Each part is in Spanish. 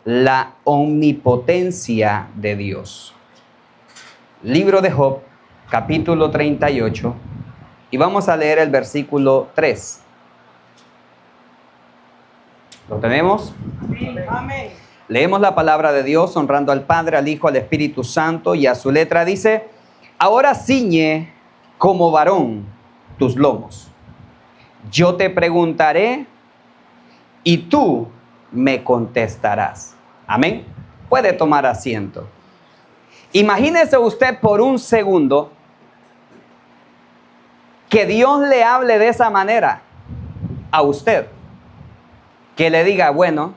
la omnipotencia de Dios. Libro de Job, capítulo 38, y vamos a leer el versículo 3. ¿Lo tenemos? Amén. Leemos la palabra de Dios honrando al Padre, al Hijo, al Espíritu Santo, y a su letra dice: ahora ciñe como varón tus lomos. Yo te preguntaré y tú me contestarás. Amén. Puede tomar asiento. Imagínese usted por un segundo que Dios le hable de esa manera a usted. Que le diga: bueno,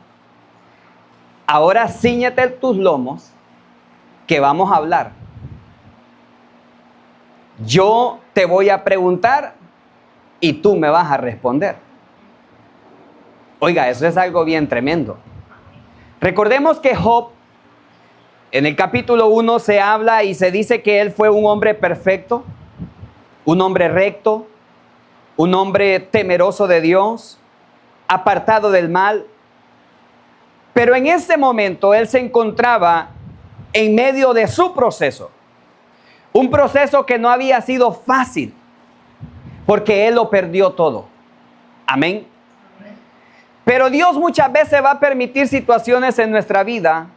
ahora cíñete tus lomos, que vamos a hablar. Yo te voy a preguntar y tú me vas a responder. Oiga, eso es algo bien tremendo. Recordemos que Job, en el capítulo 1 se habla y se dice que él fue un hombre perfecto, un hombre recto, un hombre temeroso de Dios, apartado del mal. Pero en ese momento él se encontraba en medio de su proceso. Un proceso que no había sido fácil, porque él lo perdió todo. Amén. Pero Dios muchas veces va a permitir situaciones en nuestra vida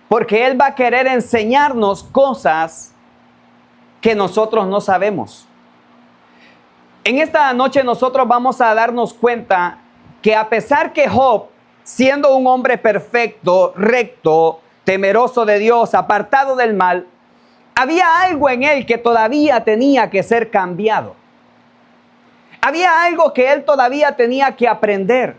porque Él va a querer enseñarnos cosas que nosotros no sabemos. En esta noche nosotros vamos a darnos cuenta que a pesar que Job, siendo un hombre perfecto, recto, temeroso de Dios, apartado del mal, había algo en él que todavía tenía que ser cambiado. Había algo que él todavía tenía que aprender.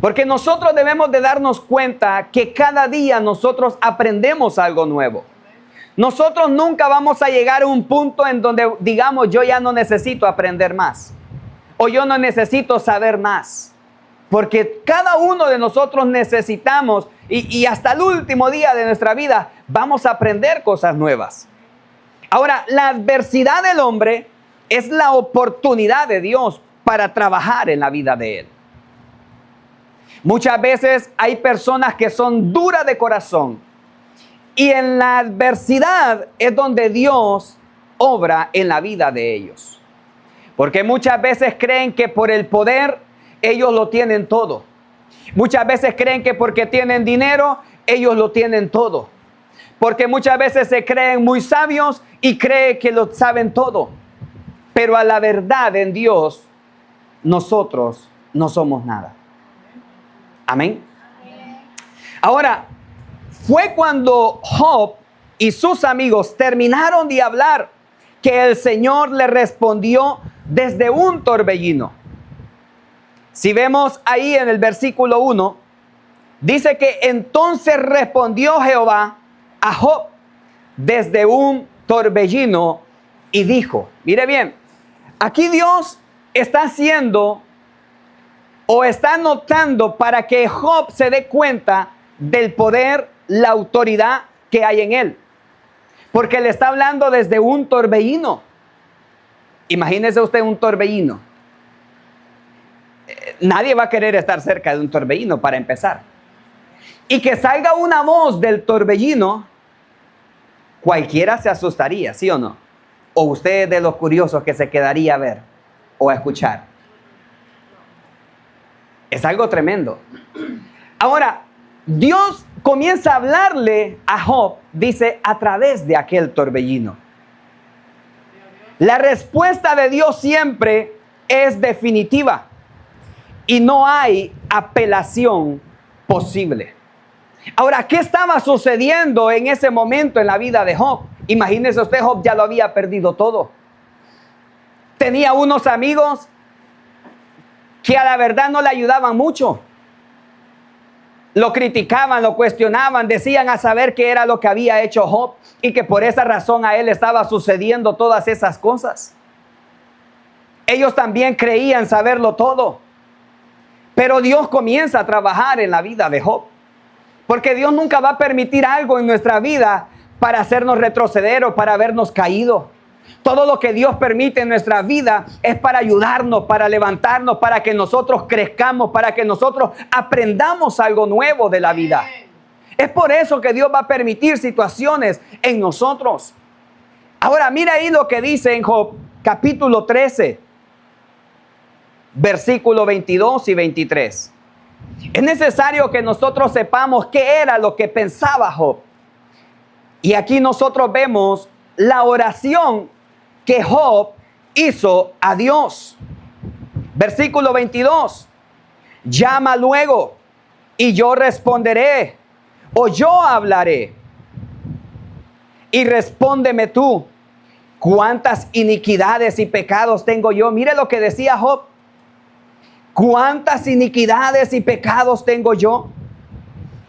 Porque nosotros debemos de darnos cuenta que cada día nosotros aprendemos algo nuevo. Nosotros nunca vamos a llegar a un punto en donde digamos: yo ya no necesito aprender más, o yo no necesito saber más. Porque cada uno de nosotros necesitamos, y hasta el último día de nuestra vida vamos a aprender cosas nuevas. Ahora, la adversidad del hombre es la oportunidad de Dios para trabajar en la vida de él. Muchas veces hay personas que son duras de corazón, y en la adversidad es donde Dios obra en la vida de ellos. Porque muchas veces creen que por el poder ellos lo tienen todo. Muchas veces creen que porque tienen dinero ellos lo tienen todo. Porque muchas veces se creen muy sabios y creen que lo saben todo. Pero a la verdad en Dios nosotros no somos nada. Amén. Ahora, fue cuando Job y sus amigos terminaron de hablar que el Señor le respondió desde un torbellino. Si vemos ahí en el versículo 1, dice que entonces respondió Jehová a Job desde un torbellino y dijo, mire bien, aquí Dios está haciendo o está notando para que Job se dé cuenta del poder, la autoridad que hay en él. Porque le está hablando desde un torbellino. Imagínese usted un torbellino. Nadie va a querer estar cerca de un torbellino para empezar. Y que salga una voz del torbellino, cualquiera se asustaría, ¿sí o no? O usted es de los curiosos que se quedaría a ver o a escuchar. Es algo tremendo. Ahora, Dios comienza a hablarle a Job, dice, a través de aquel torbellino. La respuesta de Dios siempre es definitiva y no hay apelación posible. Ahora, ¿qué estaba sucediendo en ese momento en la vida de Job? Imagínese usted, Job ya lo había perdido todo. Tenía unos amigos que a la verdad no le ayudaban mucho. Lo criticaban, lo cuestionaban, decían a saber qué era lo que había hecho Job y que por esa razón a él estaba sucediendo todas esas cosas. Ellos también creían saberlo todo. Pero Dios comienza a trabajar en la vida de Job. Porque Dios nunca va a permitir algo en nuestra vida para hacernos retroceder o para vernos caído. Todo lo que Dios permite en nuestra vida es para ayudarnos, para levantarnos, para que nosotros crezcamos, para que nosotros aprendamos algo nuevo de la vida. Es por eso que Dios va a permitir situaciones en nosotros. Ahora, mira ahí lo que dice en Job, capítulo 13, versículo 22 y 23. Es necesario que nosotros sepamos qué era lo que pensaba Job. Y aquí nosotros vemos la oración que Job hizo a Dios. Versículo 22. Llama luego y yo responderé, o yo hablaré. Y respóndeme tú, ¿cuántas iniquidades y pecados tengo yo? Mire lo que decía Job. ¿Cuántas iniquidades y pecados tengo yo?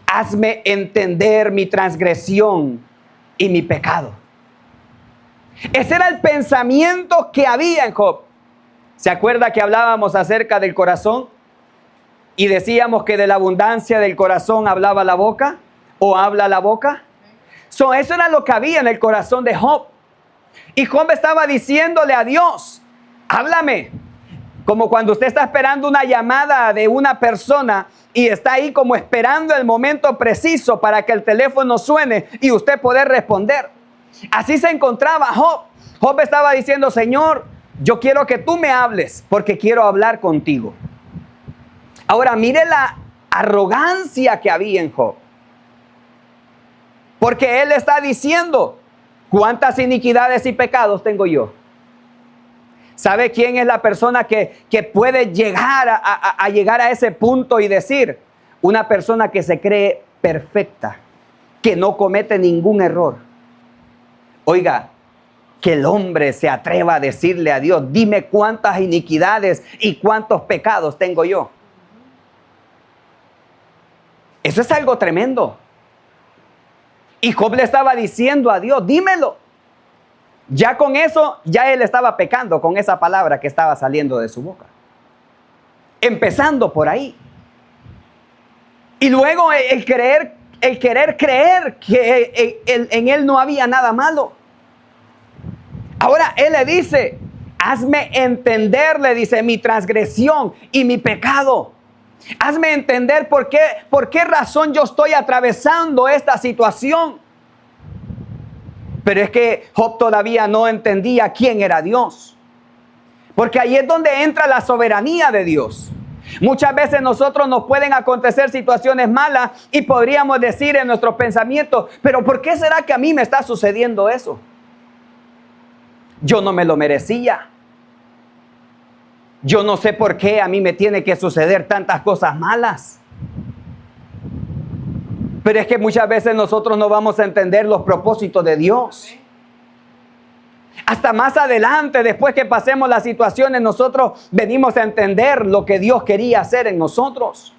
Hazme entender mi transgresión y mi pecado. Ese era el pensamiento que había en Job. ¿Se acuerda que hablábamos acerca del corazón? Y decíamos que de la abundancia del corazón hablaba la boca, o habla la boca. Eso era lo que había en el corazón de Job. Y Job estaba diciéndole a Dios, háblame. Como cuando usted está esperando una llamada de una persona y está ahí como esperando el momento preciso para que el teléfono suene y usted poder responder. Así se encontraba Job. Job estaba diciendo, Señor, yo quiero que tú me hables porque quiero hablar contigo. Ahora, mire la arrogancia que había en Job. Porque él está diciendo, ¿cuántas iniquidades y pecados tengo yo? ¿Sabe quién es la persona que puede llegar a llegar a ese punto y decir? Una persona que se cree perfecta, que no comete ningún error. Oiga, que el hombre se atreva a decirle a Dios, dime cuántas iniquidades y cuántos pecados tengo yo. Eso es algo tremendo. Y Job le estaba diciendo a Dios, dímelo. Ya con eso, ya él estaba pecando con esa palabra que estaba saliendo de su boca. Empezando por ahí. Y luego el querer creer que en él no había nada malo. Ahora él le dice, hazme entender, le dice, mi transgresión y mi pecado. Hazme entender por qué razón yo estoy atravesando esta situación. Pero es que Job todavía no entendía quién era Dios. Porque ahí es donde entra la soberanía de Dios. Muchas veces nosotros nos pueden acontecer situaciones malas y podríamos decir en nuestros pensamientos, pero ¿por qué será que a mí me está sucediendo eso? Yo no me lo merecía. Yo no sé por qué a mí me tiene que suceder tantas cosas malas. Pero es que muchas veces nosotros no vamos a entender los propósitos de Dios. Hasta más adelante, después que pasemos las situaciones, nosotros venimos a entender lo que Dios quería hacer en nosotros.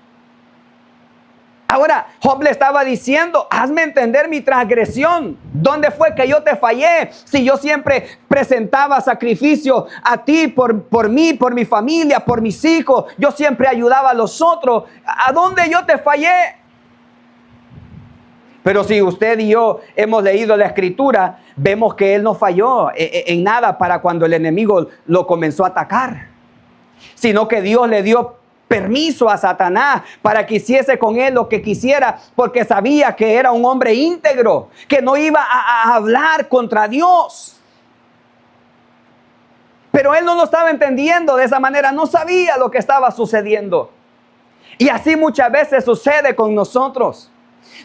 Ahora, Job le estaba diciendo, hazme entender mi transgresión. ¿Dónde fue que yo te fallé? Si yo siempre presentaba sacrificio a ti, por mí, por mi familia, por mis hijos. Yo siempre ayudaba a los otros. ¿A dónde yo te fallé? Pero si usted y yo hemos leído la Escritura, vemos que él no falló en nada para cuando el enemigo lo comenzó a atacar. Sino que Dios le dio permiso a Satanás para que hiciese con él lo que quisiera, porque sabía que era un hombre íntegro, que no iba a hablar contra Dios. Pero él no lo estaba entendiendo de esa manera, no sabía lo que estaba sucediendo. Y así muchas veces sucede con nosotros.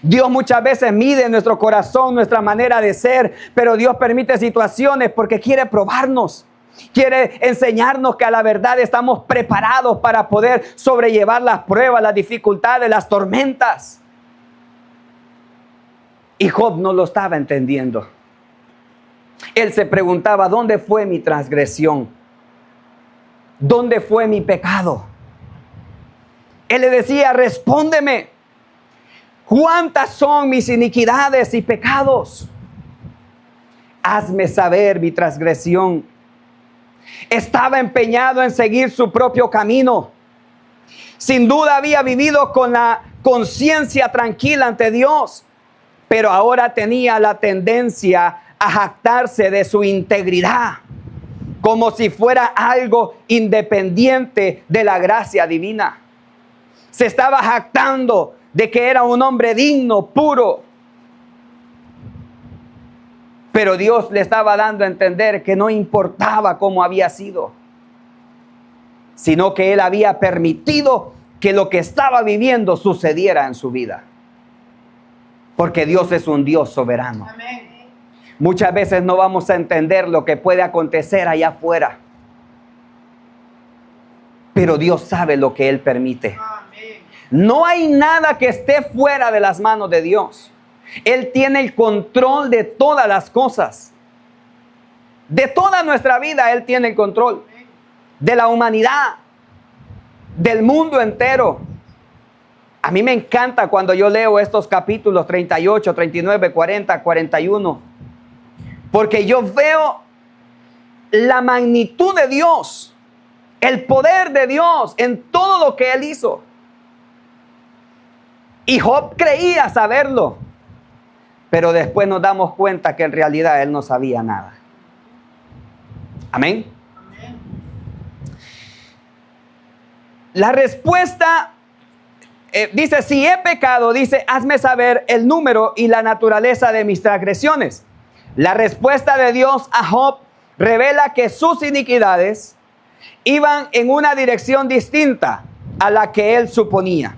Dios muchas veces mide nuestro corazón, nuestra manera de ser, pero Dios permite situaciones porque quiere probarnos. Quiere enseñarnos que a la verdad estamos preparados para poder sobrellevar las pruebas, las dificultades, las tormentas. Y Job no lo estaba entendiendo. Él se preguntaba, ¿dónde fue mi transgresión? ¿Dónde fue mi pecado? Él le decía, respóndeme. ¿Cuántas son mis iniquidades y pecados? Hazme saber mi transgresión. Estaba empeñado en seguir su propio camino. Sin duda había vivido con la conciencia tranquila ante Dios, pero ahora tenía la tendencia a jactarse de su integridad, como si fuera algo independiente de la gracia divina. Se estaba jactando de que era un hombre digno, puro. Pero Dios le estaba dando a entender que no importaba cómo había sido, sino que Él había permitido que lo que estaba viviendo sucediera en su vida. Porque Dios es un Dios soberano. Amén. Muchas veces no vamos a entender lo que puede acontecer allá afuera, pero Dios sabe lo que Él permite. Amén. No hay nada que esté fuera de las manos de Dios. Él tiene el control de todas las cosas. De toda nuestra vida Él tiene el control. De la humanidad, del mundo entero. A mí me encanta cuando yo leo estos capítulos 38, 39, 40, 41. Porque yo veo la magnitud de Dios, el poder de Dios en todo lo que Él hizo. Y Job creía saberlo, pero después nos damos cuenta que en realidad él no sabía nada. Amén. Amén. La respuesta dice, si he pecado, dice, hazme saber el número y la naturaleza de mis transgresiones. La respuesta de Dios a Job revela que sus iniquidades iban en una dirección distinta a la que él suponía.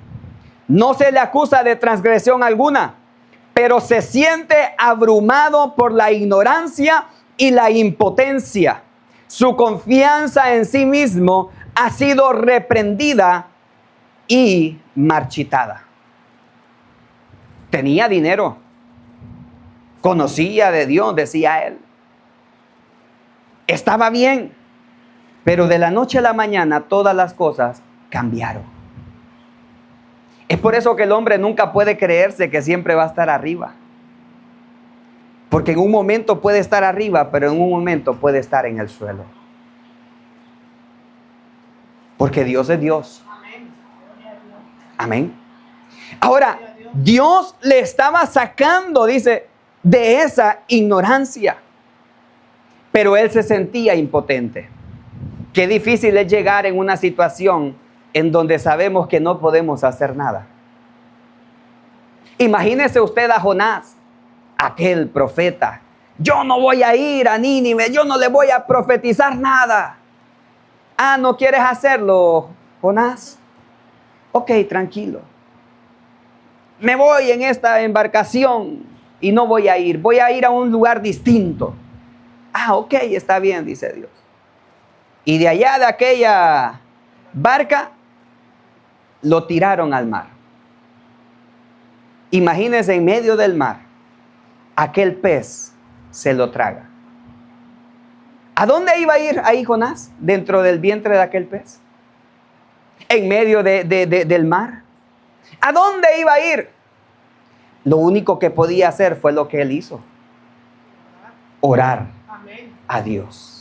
No se le acusa de transgresión alguna, pero se siente abrumado por la ignorancia y la impotencia. Su confianza en sí mismo ha sido reprendida y marchitada. Tenía dinero, conocía de Dios, decía él. Estaba bien, pero de la noche a la mañana todas las cosas cambiaron. Es por eso que el hombre nunca puede creerse que siempre va a estar arriba. Porque en un momento puede estar arriba, pero en un momento puede estar en el suelo. Porque Dios es Dios. Amén. Ahora, Dios le estaba sacando, dice, de esa ignorancia. Pero él se sentía impotente. Qué difícil es llegar en una situación en donde sabemos que no podemos hacer nada. Imagínese usted a Jonás, aquel profeta. Yo no voy a ir a Nínive, yo no le voy a profetizar nada. Ah, ¿no quieres hacerlo, Jonás? Ok, tranquilo. Me voy en esta embarcación y no voy a ir a un lugar distinto. Ah, ok, está bien, dice Dios. Y de allá de aquella barca lo tiraron al mar. Imagínense en medio del mar, aquel pez se lo traga. ¿A dónde iba a ir ahí Jonás? Dentro del vientre de aquel pez. En medio del mar. ¿A dónde iba a ir? Lo único que podía hacer fue lo que él hizo. Orar a Dios.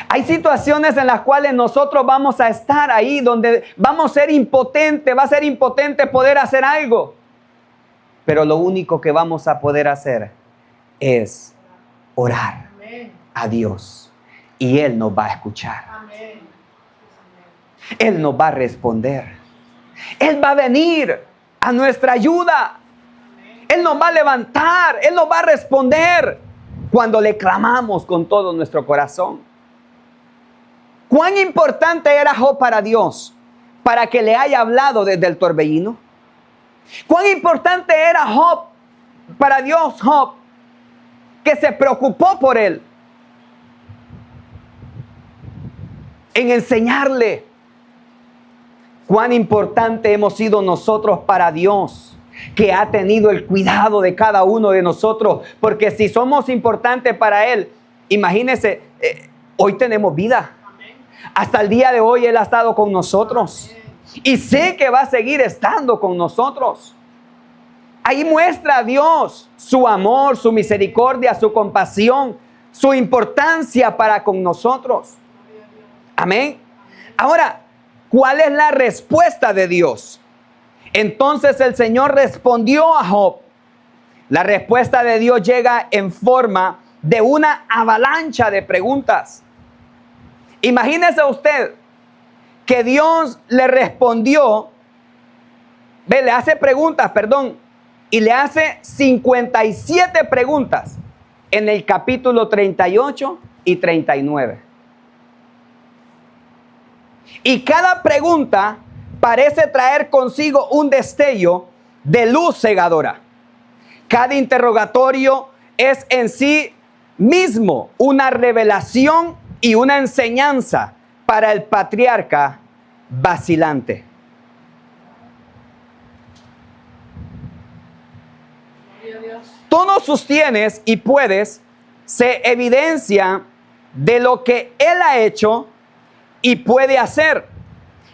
Hay situaciones en las cuales nosotros vamos a estar ahí, donde vamos a ser impotentes, va a ser impotente poder hacer algo. Pero lo único que vamos a poder hacer es orar a Dios. Y Él nos va a escuchar. Él nos va a responder. Él va a venir a nuestra ayuda. Él nos va a levantar. Él nos va a responder cuando le clamamos con todo nuestro corazón. ¿Cuán importante era Job para Dios para que le haya hablado desde el torbellino? ¿Cuán importante era Job para Dios, Job, que se preocupó por él? En enseñarle. ¿Cuán importante hemos sido nosotros para Dios, que ha tenido el cuidado de cada uno de nosotros? Porque si somos importantes para Él, imagínense, hoy tenemos vida. Hasta el día de hoy Él ha estado con nosotros. Y sé que va a seguir estando con nosotros. Ahí muestra Dios su amor, su misericordia, su compasión, su importancia para con nosotros. Amén. Ahora, ¿cuál es la respuesta de Dios? Entonces el Señor respondió a Job: La respuesta de Dios llega en forma de una avalancha de preguntas. Imagínese usted que Dios le respondió, le hace preguntas, y le hace 57 preguntas en el capítulo 38 y 39. Y cada pregunta parece traer consigo un destello de luz cegadora. Cada interrogatorio es en sí mismo una revelación y una enseñanza para el patriarca vacilante. Todos sus tienes y puedes se evidencia de lo que él ha hecho y puede hacer.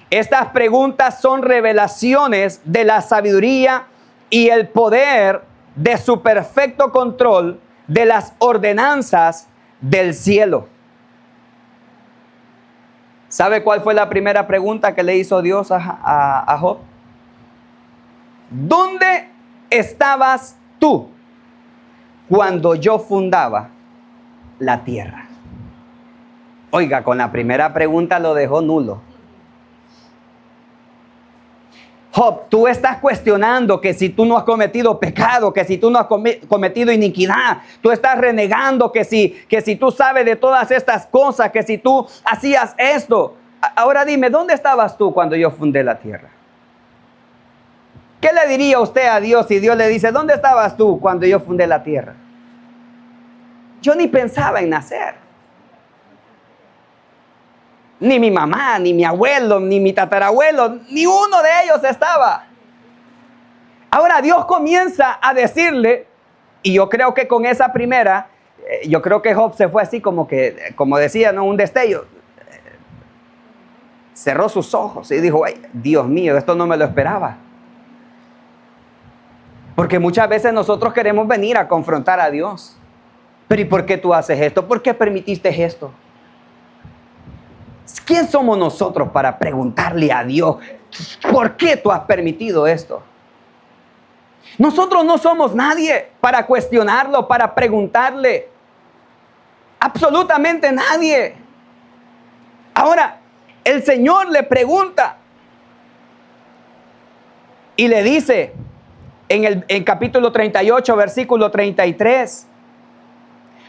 Estas preguntas son revelaciones de la sabiduría y el poder de su perfecto control de las ordenanzas del cielo. ¿Sabe cuál fue la primera pregunta que le hizo Dios a Job? ¿Dónde estabas tú cuando yo fundaba la tierra? Oiga, con la primera pregunta lo dejó nulo. Job, tú estás cuestionando que si tú no has cometido pecado, que si tú no has cometido iniquidad, tú estás renegando que si tú sabes de todas estas cosas, que si tú hacías esto. Ahora dime, ¿dónde estabas tú cuando yo fundé la tierra? ¿Qué le diría usted a Dios si Dios le dice, ¿dónde estabas tú cuando yo fundé la tierra? Yo ni pensaba en nacer. Ni mi mamá, ni mi abuelo, ni mi tatarabuelo, ni uno de ellos estaba. Ahora Dios comienza a decirle, y yo creo que con esa primera, yo creo que Job se fue así como decía, ¿no? Un destello. Cerró sus ojos y dijo, ay, Dios mío, esto no me lo esperaba. Porque muchas veces nosotros queremos venir a confrontar a Dios. Pero ¿y por qué tú haces esto? ¿Por qué permitiste esto? ¿Quién somos nosotros para preguntarle a Dios, ¿por qué tú has permitido esto? Nosotros no somos nadie para cuestionarlo, para preguntarle. Absolutamente nadie. Ahora, el Señor le pregunta y le dice en capítulo 38, versículo 33,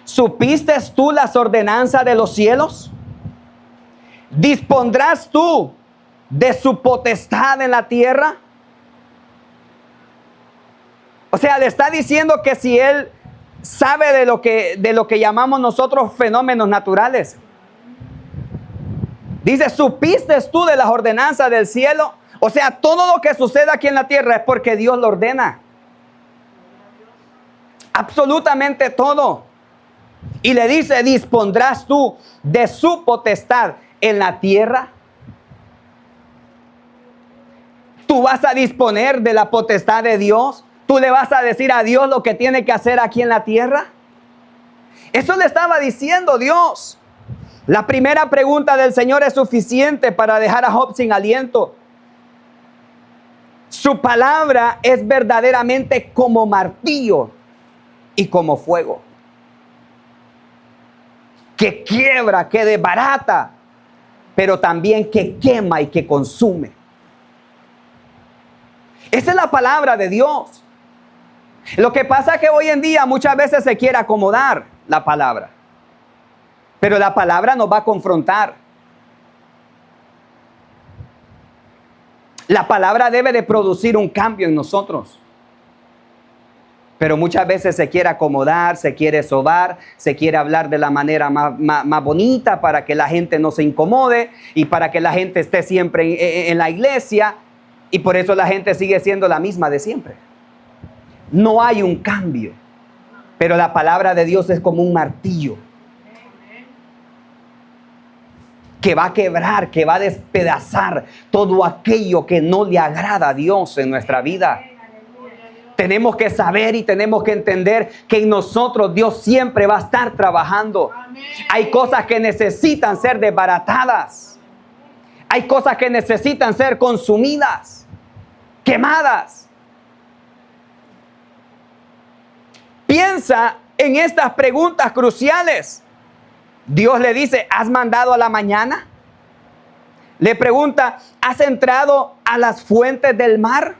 ¿supiste tú las ordenanzas de los cielos? ¿Dispondrás tú de su potestad en la tierra? O sea, le está diciendo que si él sabe de lo que llamamos nosotros fenómenos naturales. Dice, ¿supiste tú de las ordenanzas del cielo? O sea, todo lo que sucede aquí en la tierra es porque Dios lo ordena. Absolutamente todo. Y le dice, ¿dispondrás tú de su potestad en la tierra? ¿Tú vas a disponer de la potestad de Dios? ¿Tú le vas a decir a Dios lo que tiene que hacer aquí en la tierra? Eso le estaba diciendo Dios. La primera pregunta del Señor es suficiente para dejar a Job sin aliento. Su palabra es verdaderamente como martillo y como fuego, que quiebra, que desbarata, pero también que quema y que consume. Esa es la palabra de Dios. Lo que pasa es que hoy en día muchas veces se quiere acomodar la palabra, pero la palabra nos va a confrontar. La palabra debe de producir un cambio en nosotros. Pero muchas veces se quiere acomodar, se quiere sobar, se quiere hablar de la manera más bonita para que la gente no se incomode y para que la gente esté siempre en la iglesia, y por eso la gente sigue siendo la misma de siempre. No hay un cambio, pero la palabra de Dios es como un martillo que va a quebrar, que va a despedazar todo aquello que no le agrada a Dios en nuestra vida. Tenemos que saber y tenemos que entender que en nosotros Dios siempre va a estar trabajando. Hay cosas que necesitan ser desbaratadas. Hay cosas que necesitan ser consumidas, quemadas. Piensa en estas preguntas cruciales. Dios le dice, ¿has mandado a la mañana? Le pregunta, ¿has entrado a las fuentes del mar?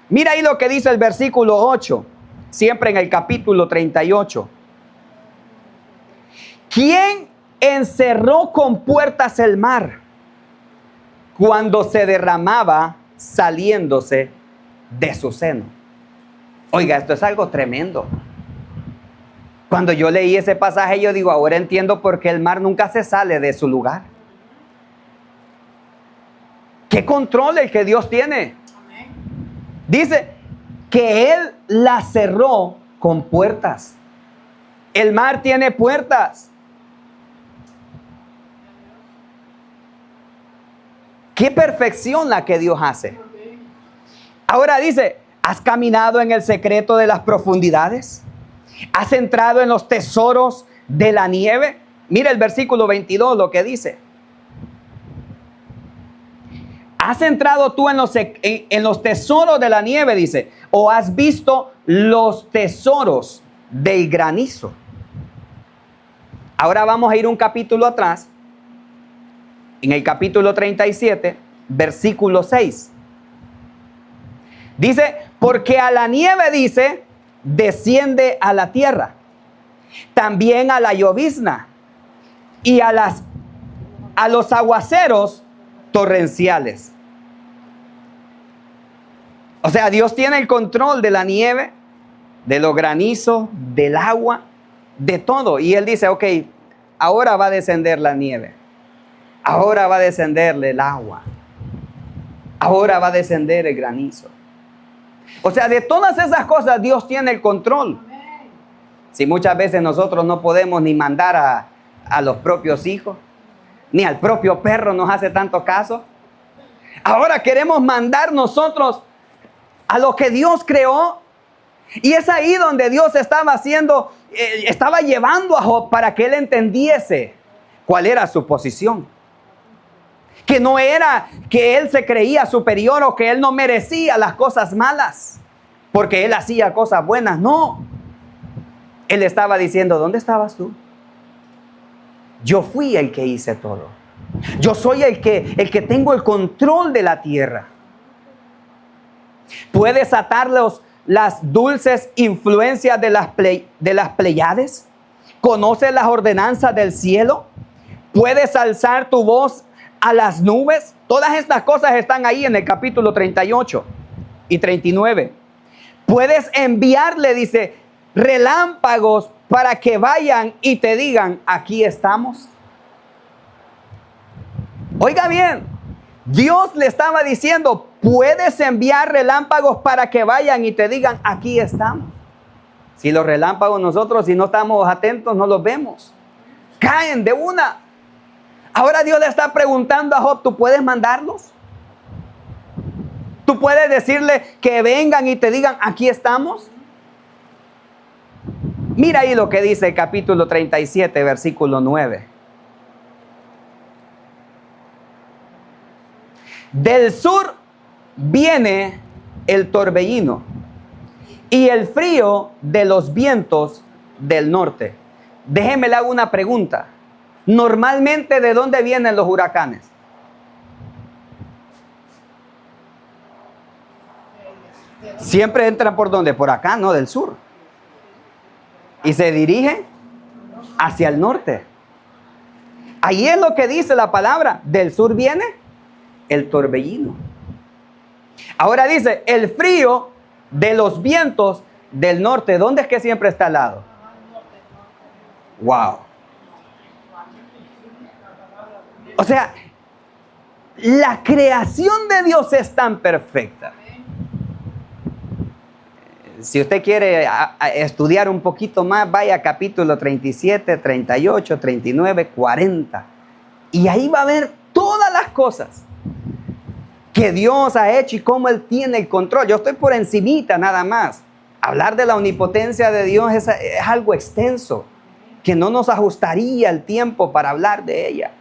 Mira ahí lo que dice el versículo 8, siempre en el capítulo 38. ¿Quién encerró con puertas el mar cuando se derramaba saliéndose de su seno? Oiga, esto es algo tremendo. Cuando yo leí ese pasaje, yo digo, ahora entiendo por qué el mar nunca se sale de su lugar. ¿Qué control el que Dios tiene? Dice que Él la cerró con puertas. El mar tiene puertas. Qué perfección la que Dios hace. Ahora dice, ¿has caminado en el secreto de las profundidades? ¿Has entrado en los tesoros de la nieve? Mira el versículo 22 lo que dice. ¿Has entrado tú en los tesoros de la nieve? Dice. ¿O has visto los tesoros del granizo? Ahora vamos a ir un capítulo atrás. En el capítulo 37, versículo 6. Dice, porque a la nieve, dice, desciende a la tierra, también a la llovizna y a los aguaceros torrenciales. O sea, Dios tiene el control de la nieve, de los granizos, del agua, de todo. Y Él dice, ok, ahora va a descender la nieve. Ahora va a descender el agua. Ahora va a descender el granizo. O sea, de todas esas cosas Dios tiene el control. Si muchas veces nosotros no podemos ni mandar a los propios hijos, ni al propio perro nos hace tanto caso. Ahora queremos mandar nosotros a lo que Dios creó. Y es ahí donde Dios estaba llevando a Job para que él entendiese cuál era su posición. Que no era que él se creía superior o que él no merecía las cosas malas porque él hacía cosas buenas. No. Él estaba diciendo, ¿dónde estabas tú? Yo fui el que hice todo. Yo soy el que tengo el control de la tierra. ¿Puedes atar las dulces influencias de las Pleiades? ¿Conoces las ordenanzas del cielo? ¿Puedes alzar tu voz a las nubes? Todas estas cosas están ahí en el capítulo 38 y 39. Puedes enviarle, dice, relámpagos para que vayan y te digan, aquí estamos. Oiga bien, Dios le estaba diciendo, puedes enviar relámpagos para que vayan y te digan, aquí estamos. Si los relámpagos nosotros, si no estamos atentos, no los vemos. Caen de una. Ahora Dios le está preguntando a Job, ¿tú puedes mandarlos? ¿Tú puedes decirle que vengan y te digan, aquí estamos? Mira ahí lo que dice el capítulo 37, versículo 9. Del sur viene el torbellino y el frío de los vientos del norte. Déjeme le hago una pregunta. Normalmente, ¿de dónde vienen los huracanes? Siempre entran por dónde, por acá, ¿no? Del sur. Y se dirigen hacia el norte. Ahí es lo que dice la palabra. Del sur viene el torbellino. Ahora dice, el frío de los vientos del norte. ¿Dónde es que siempre está al lado? Wow. O sea, la creación de Dios es tan perfecta. Si usted quiere estudiar un poquito más, vaya a capítulo 37, 38, 39, 40. Y ahí va a ver todas las cosas que Dios ha hecho y cómo Él tiene el control. Yo estoy por encimita nada más. Hablar de la omnipotencia de Dios es algo extenso, que no nos ajustaría el tiempo para hablar de ella.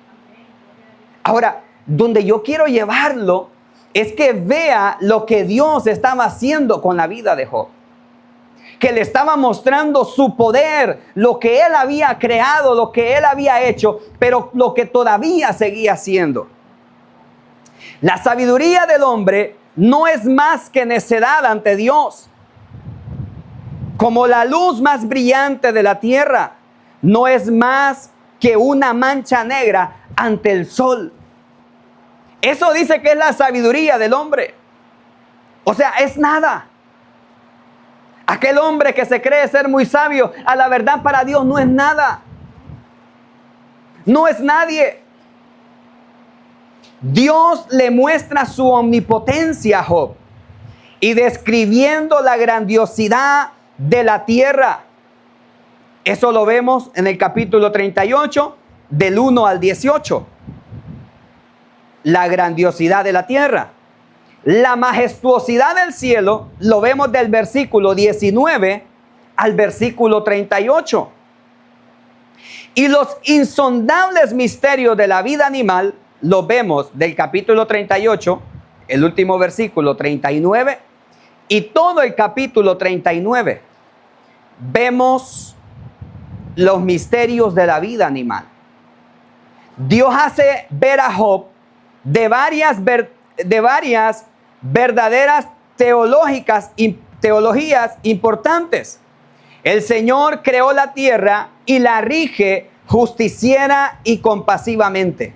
Ahora, donde yo quiero llevarlo es que vea lo que Dios estaba haciendo con la vida de Job. que le estaba mostrando su poder, lo que él había creado, lo que él había hecho, pero lo que todavía seguía haciendo. La sabiduría del hombre no es más que necedad ante Dios. Como la luz más brillante de la tierra, no es más que una mancha negra ante el sol. Eso dice que es la sabiduría del hombre. O sea, es nada. Aquel hombre que se cree ser muy sabio, a la verdad para Dios no es nada. No es nadie. Dios le muestra su omnipotencia a Job y describiendo la grandiosidad de la tierra. Eso lo vemos en el capítulo 38, del 1 al 18. La grandiosidad de la tierra. La majestuosidad del cielo lo vemos del versículo 19 al versículo 38. Y los insondables misterios de la vida animal los vemos del capítulo 38, el último versículo 39, y todo el capítulo 39. Vemos los misterios de la vida animal. Dios hace ver a Job de varias verdaderas teologías importantes. El Señor creó la tierra y la rige justiciera y compasivamente.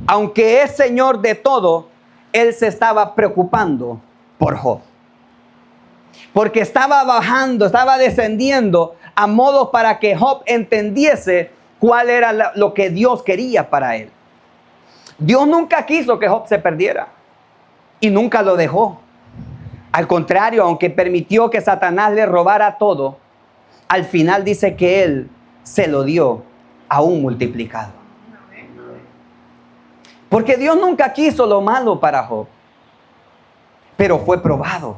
Aunque es Señor de todo, Él se estaba preocupando por Job. Porque estaba bajando, estaba descendiendo a modo para que Job entendiese cuál era lo que Dios quería para él. Dios nunca quiso que Job se perdiera y nunca lo dejó. Al contrario, aunque permitió que Satanás le robara todo, al final dice que Él se lo dio aún multiplicado. Porque Dios nunca quiso lo malo para Job, pero fue probado.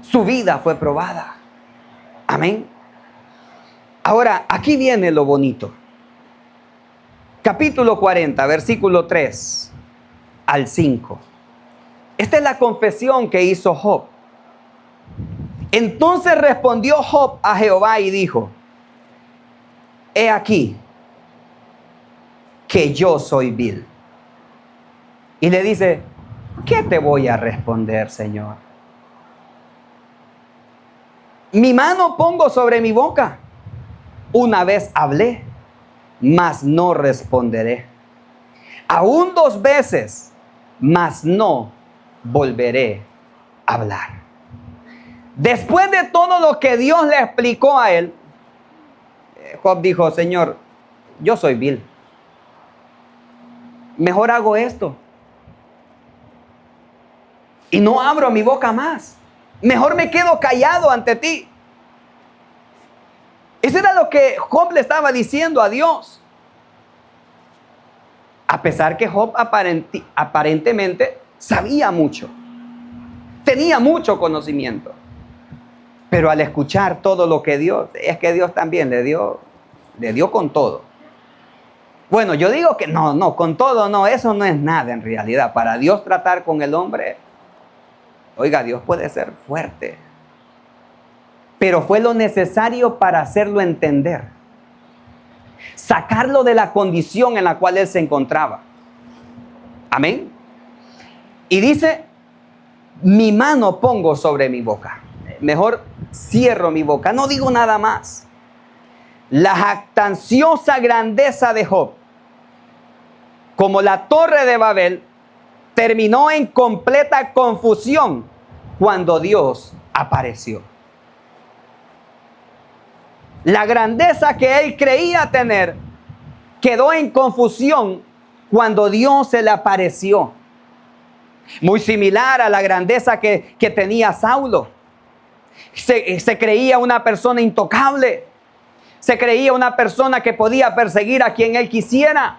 Su vida fue probada. Amén. Ahora, aquí viene lo bonito. Capítulo 40, versículo 3 al 5. Esta es la confesión que hizo Job. Entonces respondió Job a Jehová y dijo: he aquí que yo soy vil. Y le dice: ¿qué te voy a responder, Señor? Mi mano pongo sobre mi boca. Una vez hablé, mas no responderé. Aún 2 veces, mas no volveré a hablar. Después de todo lo que Dios le explicó a él, Job dijo: Señor, yo soy vil. Mejor hago esto y no abro mi boca más. Mejor me quedo callado ante ti. Eso era lo que Job le estaba diciendo a Dios. A pesar que Job aparentemente sabía mucho, tenía mucho conocimiento. Pero al escuchar todo lo que Dios, es que Dios también le dio con todo. Bueno, yo digo que no, con todo no, eso no es nada en realidad. Para Dios tratar con el hombre, oiga, Dios puede ser fuerte. Pero fue lo necesario para hacerlo entender. Sacarlo de la condición en la cual él se encontraba. Amén. Y dice: mi mano pongo sobre mi boca. Mejor cierro mi boca, no digo nada más. La jactanciosa grandeza de Job, como la torre de Babel, terminó en completa confusión cuando Dios apareció. La grandeza que él creía tener quedó en confusión cuando Dios se le apareció. Muy similar a la grandeza que tenía Saulo. Se creía una persona intocable. Se creía una persona que podía perseguir a quien él quisiera.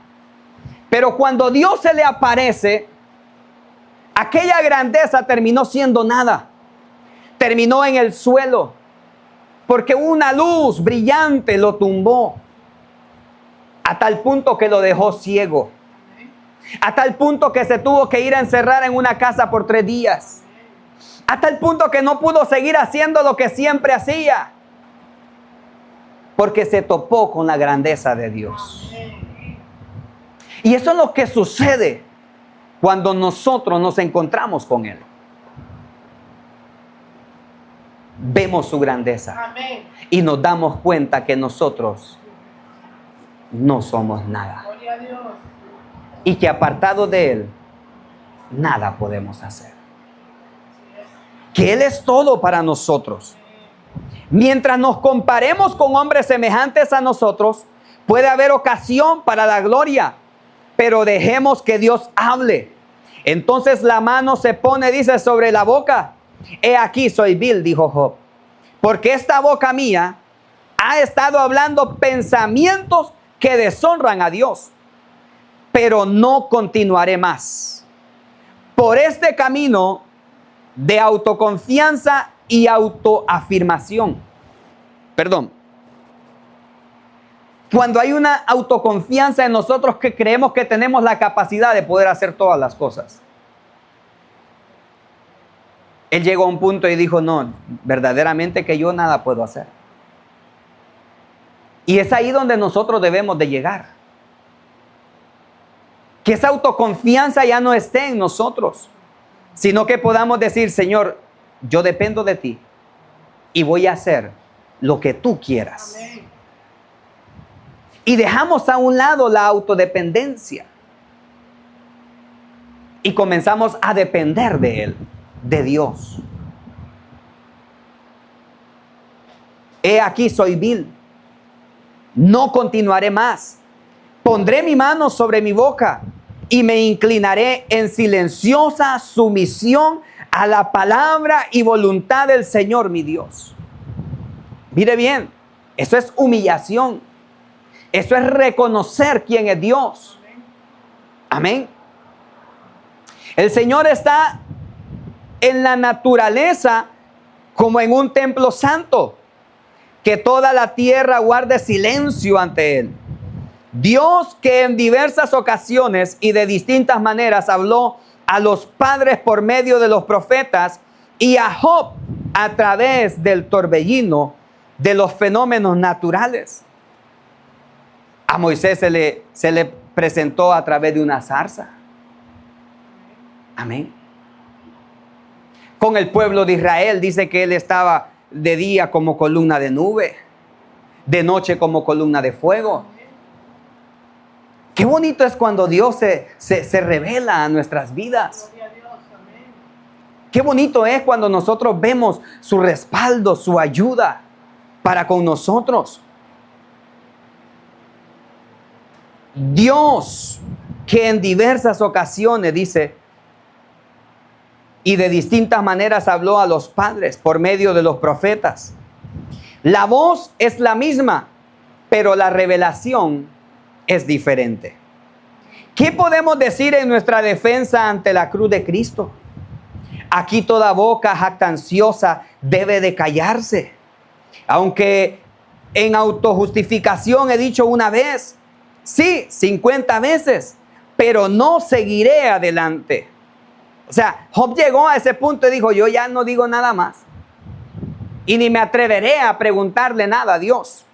Pero cuando Dios se le aparece, aquella grandeza terminó siendo nada. Terminó en el suelo. Porque una luz brillante lo tumbó. A tal punto que lo dejó ciego. A tal punto que se tuvo que ir a encerrar en una casa por 3 días. hasta el punto que no pudo seguir haciendo lo que siempre hacía, porque se topó con la grandeza de Dios. Y eso es lo que sucede cuando nosotros nos encontramos con Él. Vemos su grandeza y nos damos cuenta que nosotros no somos nada. Y que apartado de Él, nada podemos hacer. Que Él es todo para nosotros. Mientras nos comparemos con hombres semejantes a nosotros, puede haber ocasión para la gloria, pero dejemos que Dios hable. Entonces la mano se pone, dice, sobre la boca. He aquí soy vil, dijo Job, porque esta boca mía ha estado hablando pensamientos que deshonran a Dios, pero no continuaré más por este camino de autoconfianza y autoafirmación. Perdón. Cuando hay una autoconfianza en nosotros que creemos que tenemos la capacidad de poder hacer todas las cosas. Él llegó a un punto y dijo, no, verdaderamente que yo nada puedo hacer. Y es ahí donde nosotros debemos de llegar. Que esa autoconfianza ya no esté en nosotros, sino que podamos decir, Señor, yo dependo de ti y voy a hacer lo que tú quieras. Amén. Y dejamos a un lado la autodependencia y comenzamos a depender de Él, de Dios. He aquí soy vil, no continuaré más. Pondré mi mano sobre mi boca y me inclinaré en silenciosa sumisión a la palabra y voluntad del Señor mi Dios. Mire bien, eso es humillación. Eso es reconocer quién es Dios. Amén. El Señor está en la naturaleza como en un templo santo, que toda la tierra guarde silencio ante Él. Dios, que en diversas ocasiones y de distintas maneras habló a los padres por medio de los profetas y a Job a través del torbellino de los fenómenos naturales. A Moisés se le presentó a través de una zarza. Amén. Con el pueblo de Israel dice que Él estaba de día como columna de nube, de noche como columna de fuego. Qué bonito es cuando Dios se revela a nuestras vidas. Qué bonito es cuando nosotros vemos su respaldo, su ayuda para con nosotros. Dios, que en diversas ocasiones, dice, y de distintas maneras habló a los padres por medio de los profetas. La voz es la misma, pero la revelación es diferente. ¿Qué podemos decir en nuestra defensa ante la cruz de Cristo? Aquí toda boca jactanciosa debe de callarse. Aunque en autojustificación he dicho una vez, sí, 50 veces, pero no seguiré adelante. O sea, Job llegó a ese punto y dijo, yo ya no digo nada más. Y ni me atreveré a preguntarle nada a Dios.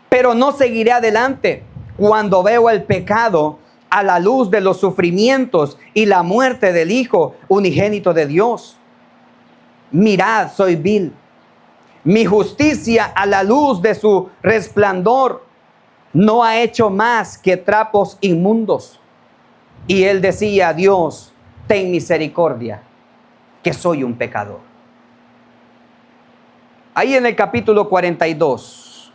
Pero no seguiré adelante cuando veo el pecado a la luz de los sufrimientos y la muerte del Hijo unigénito de Dios. Mirad, soy vil. Mi justicia a la luz de su resplandor no ha hecho más que trapos inmundos. Y él decía, Dios, ten misericordia, que soy un pecador. Ahí en el capítulo 42,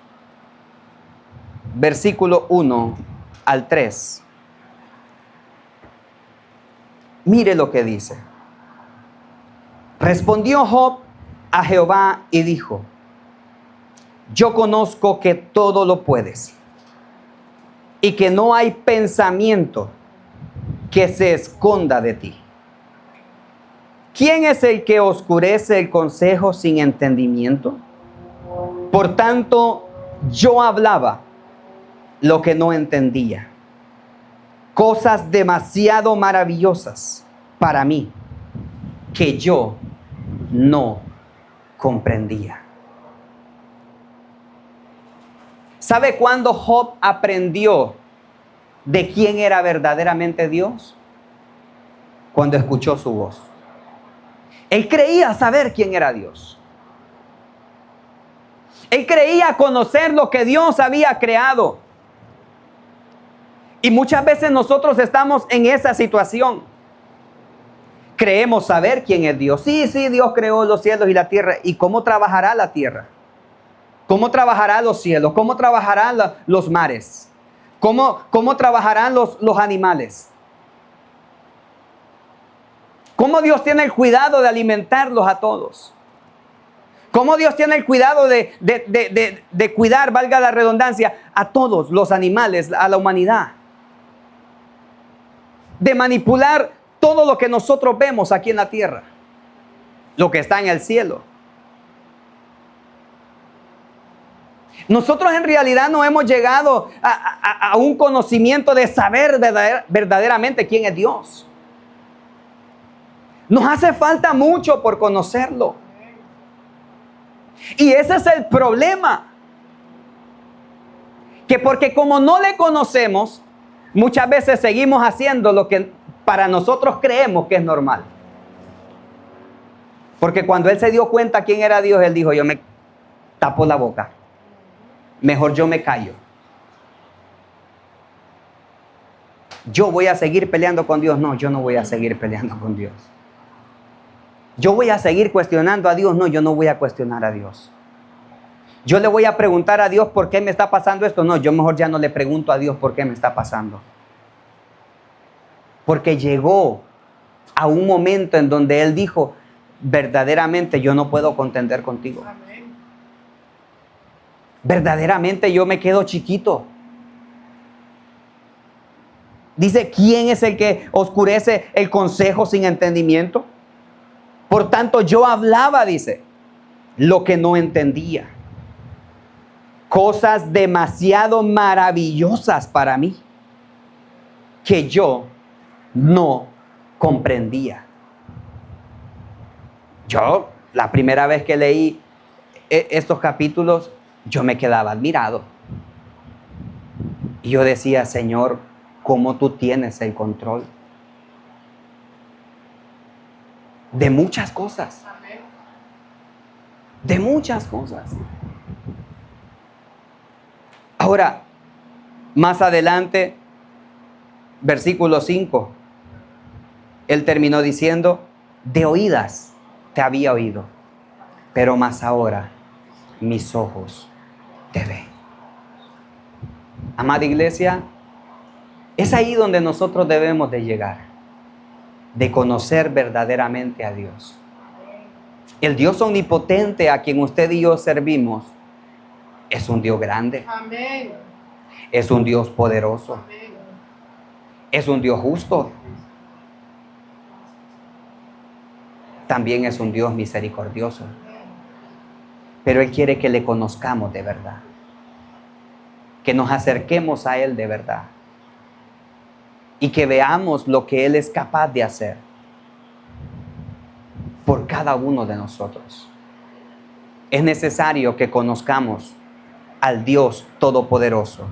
versículo 1 al 3. Mire lo que dice. Respondió Job a Jehová y dijo, yo conozco que todo lo puedes y que no hay pensamiento que se esconda de ti. ¿Quién es el que oscurece el consejo sin entendimiento? Por tanto, yo hablaba lo que no entendía, cosas demasiado maravillosas para mí, que yo no comprendía. ¿Sabe cuándo Job aprendió de quién era verdaderamente Dios? Cuando escuchó su voz. Él creía saber quién era Dios. Él creía conocer lo que Dios había creado. Y muchas veces nosotros estamos en esa situación. Creemos saber quién es Dios. Sí, Dios creó los cielos y la tierra. ¿Y cómo trabajará la tierra? ¿Cómo trabajarán los cielos? ¿Cómo trabajarán los mares? ¿Cómo trabajarán los animales? ¿Cómo Dios tiene el cuidado de alimentarlos a todos? ¿Cómo Dios tiene el cuidado de cuidar, valga la redundancia, a todos los animales, a la humanidad? De manipular todo lo que nosotros vemos aquí en la tierra, lo que está en el cielo. Nosotros en realidad no hemos llegado a un conocimiento de saber verdaderamente quién es Dios. Nos hace falta mucho por conocerlo. Y ese es el problema. Que porque como no le conocemos, muchas veces seguimos haciendo lo que para nosotros creemos que es normal. Porque cuando él se dio cuenta quién era Dios, él dijo, yo me tapo la boca. Mejor yo me callo. Yo voy a seguir peleando con Dios. No, yo no voy a seguir peleando con Dios. Yo voy a seguir cuestionando a Dios. No, yo no voy a cuestionar a Dios. Yo le voy a preguntar a Dios por qué me está pasando esto. No, yo mejor ya no le pregunto a Dios por qué me está pasando. Porque llegó a un momento en donde él dijo, verdaderamente yo no puedo contender contigo. Amén. Verdaderamente yo me quedo chiquito. Dice, ¿quién es el que oscurece el consejo sin entendimiento? Por tanto, yo hablaba, dice, lo que no entendía. Cosas demasiado maravillosas para mí que yo no comprendía. Yo, la primera vez que leí estos capítulos, yo me quedaba admirado. Y yo decía, Señor, ¿cómo tú tienes el control de muchas cosas? De muchas cosas. Ahora, más adelante, versículo 5, él terminó diciendo, de oídas te había oído, pero más ahora mis ojos te ven. Amada iglesia, es ahí donde nosotros debemos de llegar, de conocer verdaderamente a Dios. El Dios omnipotente a quien usted y yo servimos es un Dios grande. Amén. Es un Dios poderoso. Amén. Es un Dios justo. También es un Dios misericordioso. Pero Él quiere que le conozcamos de verdad. Que nos acerquemos a Él de verdad. Y que veamos lo que Él es capaz de hacer por cada uno de nosotros. Es necesario que conozcamos al Dios Todopoderoso,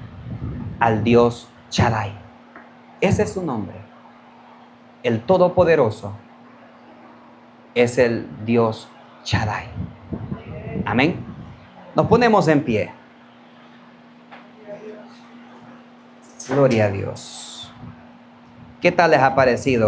al Dios Shaddai. Ese es su nombre. El Todopoderoso es el Dios Shaddai. Amén. Nos ponemos en pie. Gloria a Dios. ¿Qué tal les ha parecido?